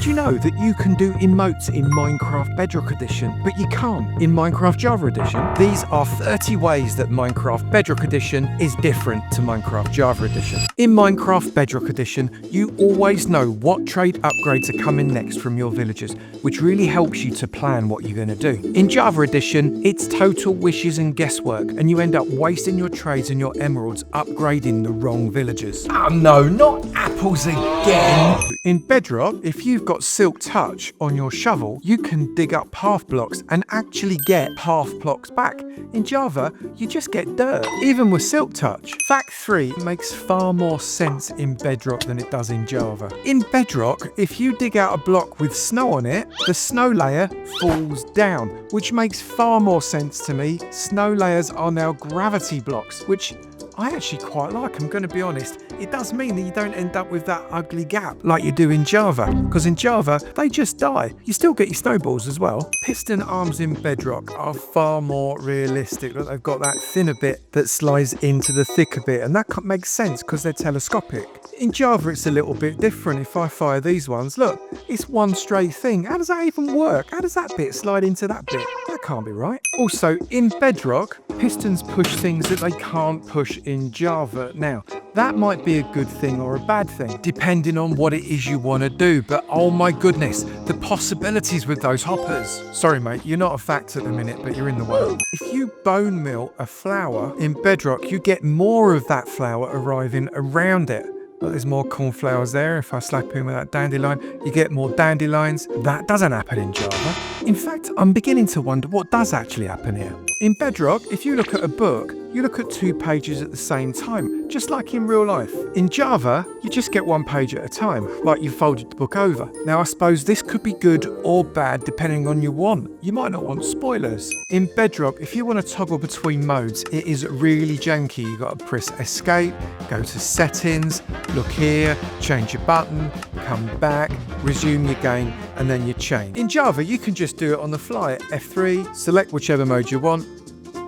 Did you know that you can do emotes in Minecraft Bedrock Edition, but you can't in Minecraft Java Edition? These are 30 ways that Minecraft Bedrock Edition is different to Minecraft Java Edition. In Minecraft Bedrock Edition, you always know what trade upgrades are coming next from your villagers, which really helps you to plan what you're going to do. In Java Edition, it's total wishes and guesswork, and you end up wasting your trades and your emeralds upgrading the wrong villagers. Oh no, not apples again! In Bedrock, if you've got Silk Touch on your shovel, you can dig up path blocks and actually get path blocks back. In Java, you just get dirt, even with Silk Touch. Fact 3 makes far more sense in Bedrock than it does in Java. In Bedrock, if you dig out a block with snow on it, the snow layer falls down, which makes far more sense to me. Snow layers are now gravity blocks, which I actually quite like, I'm going to be honest. It does mean that you don't end up with that ugly gap like you do in Java, because in Java, they just die. You still get your snowballs as well. Piston arms in Bedrock are far more realistic. Look, they've got that thinner bit that slides into the thicker bit, and that makes sense because they're telescopic. In Java, it's a little bit different. If I fire these ones, look, it's one straight thing. How does that even work? How does that bit slide into that bit? That can't be right. Also, in Bedrock, pistons push things that they can't push in Java. Now, that might be a good thing or a bad thing, depending on what it is you want to do. But oh my goodness, the possibilities with those hoppers. Sorry, mate, you're not a fact at the minute, but you're in the way. If you bone meal a flower in Bedrock, you get more of that flower arriving around it. But there's more cornflowers there. If I slap in with that dandelion, you get more dandelions. That doesn't happen in Java. In fact, I'm beginning to wonder what does actually happen here. In Bedrock, if you look at a book, you look at 2 pages at the same time, just like in real life. In Java, you just get 1 page at a time, like you folded the book over. Now, I suppose this could be good or bad depending on your want. You might not want spoilers. In Bedrock, if you want to toggle between modes, it is really janky. You've got to press escape, go to settings, look here, change your button, come back, resume your game, and then you change. In Java, you can just do it on the fly. F3, select whichever mode you want,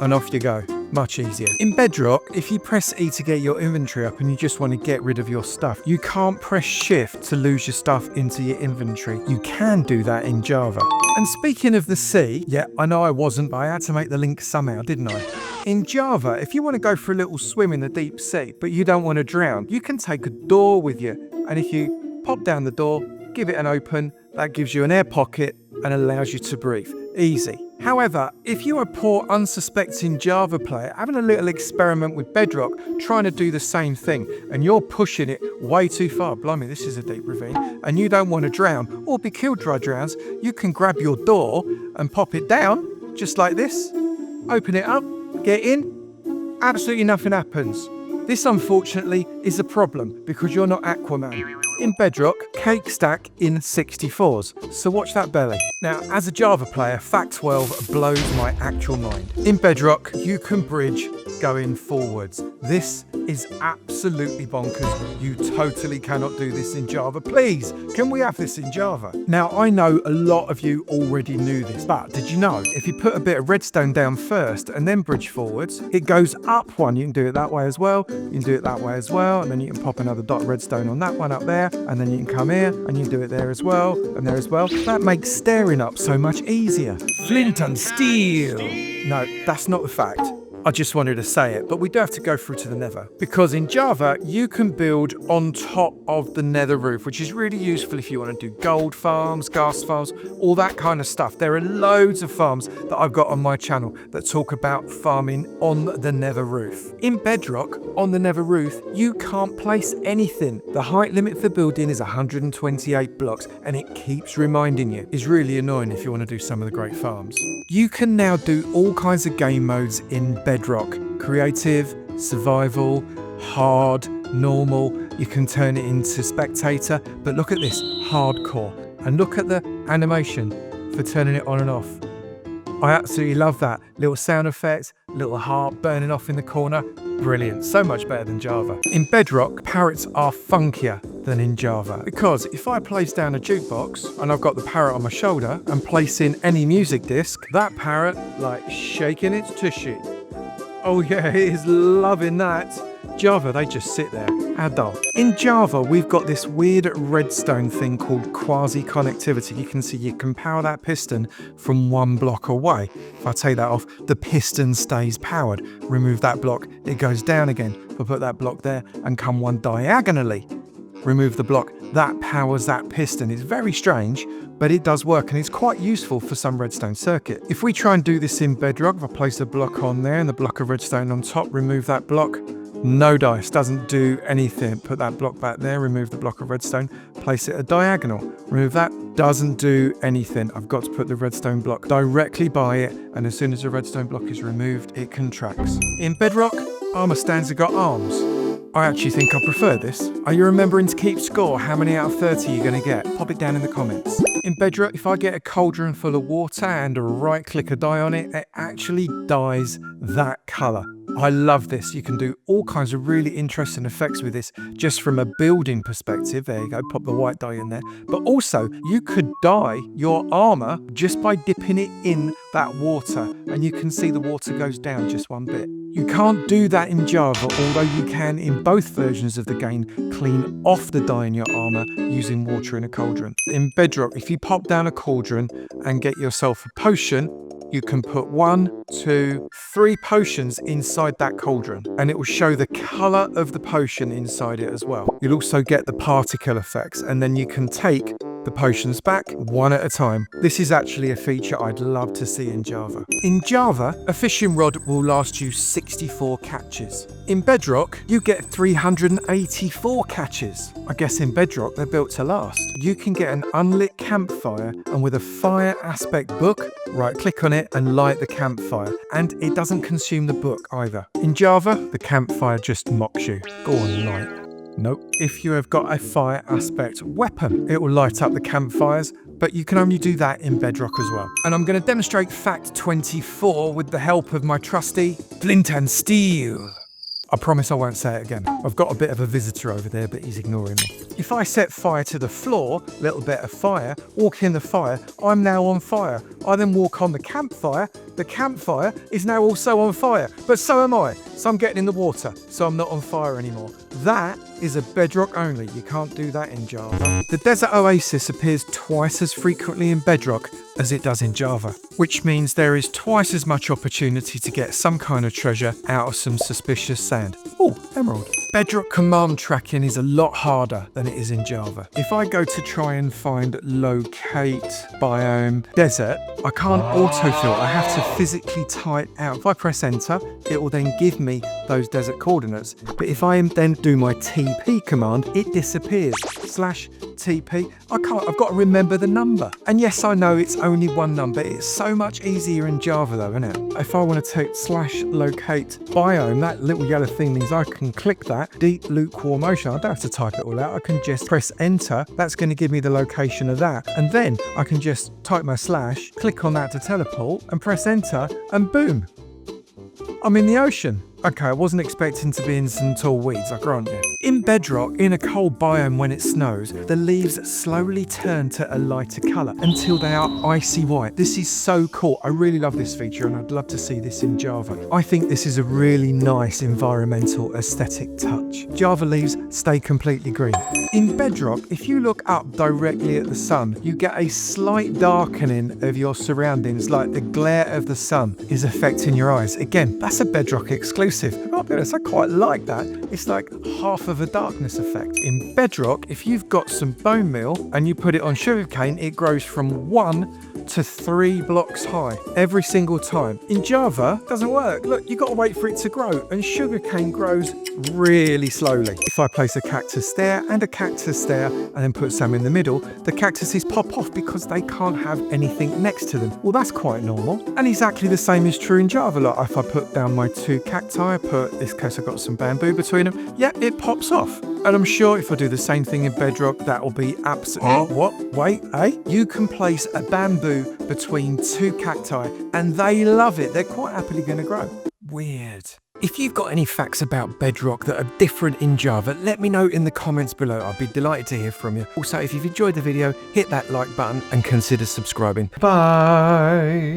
and off you go. Much easier. In Bedrock, if you press E to get your inventory up and you just want to get rid of your stuff, you can't press Shift to lose your stuff into your inventory. You can do that in Java. And speaking of the sea, yeah, I know I wasn't, but I had to make the link somehow, didn't I? In Java, if you want to go for a little swim in the deep sea, but you don't want to drown, you can take a door with you. And if you pop down the door, give it an open, that gives you an air pocket and allows you to breathe. Easy. However, if you're a poor, unsuspecting Java player having a little experiment with Bedrock, trying to do the same thing, and you're pushing it way too far, blimey, this is a deep ravine, and you don't want to drown or be killed by drowns, you can grab your door and pop it down, just like this, open it up, get in, absolutely nothing happens. This, unfortunately, is a problem because you're not Aquaman. In Bedrock, cake stack in 64s, so watch that belly. Now, as a Java player, Fact 12 blows my actual mind. In Bedrock, you can bridge going forwards. This is absolutely bonkers. You totally cannot do this in Java. Please, can we have this in Java? Now, I know a lot of you already knew this, but did you know if you put a bit of redstone down first and then bridge forwards, it goes up one. You can do it that way as well. You can do it that way as well, and then you can pop another dot redstone on that one up there, and then you can come here and you can do it there as well, and there as well. That makes staring up so much easier. Flint and steel! No, that's not the fact. I just wanted to say it, but we do have to go through to the Nether. Because in Java, you can build on top of the Nether Roof, which is really useful if you want to do gold farms, gas farms, all that kind of stuff. There are loads of farms that I've got on my channel that talk about farming on the Nether Roof. In Bedrock, on the Nether Roof, you can't place anything. The height limit for building is 128 blocks, and it keeps reminding you. It's really annoying if you want to do some of the great farms. You can now do all kinds of game modes in Bedrock. Creative, survival, hard, normal. You can turn it into spectator, but look at this, hardcore. And look at the animation for turning it on and off. I absolutely love that. Little sound effects, little heart burning off in the corner. Brilliant, so much better than Java. In Bedrock, parrots are funkier than in Java. Because if I place down a jukebox and I've got the parrot on my shoulder and place in any music disc, that parrot like shaking its tushy. Oh yeah, it is loving that. Java, they just sit there. How dull. In Java, we've got this weird redstone thing called Quasi Connectivity. You can see you can power that piston from one block away. If I take that off, the piston stays powered. Remove that block, it goes down again. If I put that block there and come one diagonally, remove the block, that powers that piston. It's very strange, but it does work and it's quite useful for some redstone circuit. If we try and do this in Bedrock, if I place a block on there and the block of redstone on top, remove that block, no dice, doesn't do anything. Put that block back there, remove the block of redstone, place it a diagonal, remove that, doesn't do anything. I've got to put the redstone block directly by it, and as soon as the redstone block is removed, it contracts. In Bedrock, armor stands have got arms. I actually think I prefer this. Are you remembering to keep score? How many out of 30 you're going to get? Pop it down in the comments. In Bedrock, if I get a cauldron full of water and right click a dye on it, it actually dyes that colour. I love this. You can do all kinds of really interesting effects with this just from a building perspective. There you go, pop the white dye in there. But also, you could dye your armour just by dipping it in that water, and you can see the water goes down just one bit. You can't do that in Java, although you can in both versions of the game clean off the dye in your armour using water in a cauldron. In Bedrock, if you pop down a cauldron and get yourself a potion, you can put 1, 2, 3 potions inside that cauldron, and it will show the colour of the potion inside it as well. You'll also get the particle effects, and then you can take the potions back one at a time. This is actually a feature I'd love to see in Java. In Java, a fishing rod will last you 64 catches. In Bedrock, you get 384 catches. I guess in Bedrock, they're built to last. You can get an unlit campfire, and with a fire aspect book, right click on it and light the campfire. And it doesn't consume the book either. In Java, the campfire just mocks you. Go on, light. Nope. If you have got a fire aspect weapon, it will light up the campfires, but you can only do that in Bedrock as well. And I'm going to demonstrate fact 24 with the help of my trusty flint and steel. I promise I won't say it again. I've got a bit of a visitor over there, but he's ignoring me. If I set fire to the floor, little bit of fire, walk in the fire, I'm now on fire. I then walk on the campfire is now also on fire, but so am I. So I'm getting in the water, so I'm not on fire anymore. That is a Bedrock only. You can't do that in Java. The desert oasis appears twice as frequently in Bedrock as it does in Java, which means there is twice as much opportunity to get some kind of treasure out of some suspicious sand. Oh, emerald. Bedrock command tracking is a lot harder than it is in Java. If I go to try and find locate biome desert, I can't autofill. I have to physically type out. If I press enter, it will then give me those desert coordinates. But if I then do my TP command, it disappears. /TP. I can't, I've got to remember the number. And yes, I know it's only one number. It's so much easier in Java though, isn't it? If I want to take /locate biome, that little yellow thing means I can click that, deep lukewarm ocean. I don't have to type it all out. I can just press enter. That's going to give me the location of that. And then I can just type my /, click on that to teleport and press enter and boom. I'm in the ocean. Okay, I wasn't expecting to be in some tall weeds, I grant you. In Bedrock, in a cold biome when it snows, the leaves slowly turn to a lighter colour until they are icy white. This is so cool. I really love this feature and I'd love to see this in Java. I think this is a really nice environmental aesthetic touch. Java leaves stay completely green. In Bedrock, if you look up directly at the sun, you get a slight darkening of your surroundings, like the glare of the sun is affecting your eyes. Again, that's a Bedrock exclusive. I'll be honest, I quite like that. It's like half of a darkness effect. In Bedrock, if you've got some bone meal and you put it on sugarcane, it grows from 1 to 3 blocks high every single time. In Java, it doesn't work. Look, you've got to wait for it to grow, and sugarcane grows really slowly. If I place a cactus there and a cactus there and then put some in the middle, the cactuses pop off because they can't have anything next to them. Well, that's quite normal. And exactly the same is true in Java. Like if I put down my 2 cacti, I put, in this case I've got some bamboo between them, yeah, it pops off. And I'm sure if I do the same thing in Bedrock, that will be absolutely... What? Wait, eh? You can place a bamboo between 2 cacti and they love it. They're quite happily going to grow. Weird. If you've got any facts about Bedrock that are different in Java, let me know in the comments below. I'd be delighted to hear from you. Also, if you've enjoyed the video, hit that like button and consider subscribing. Bye!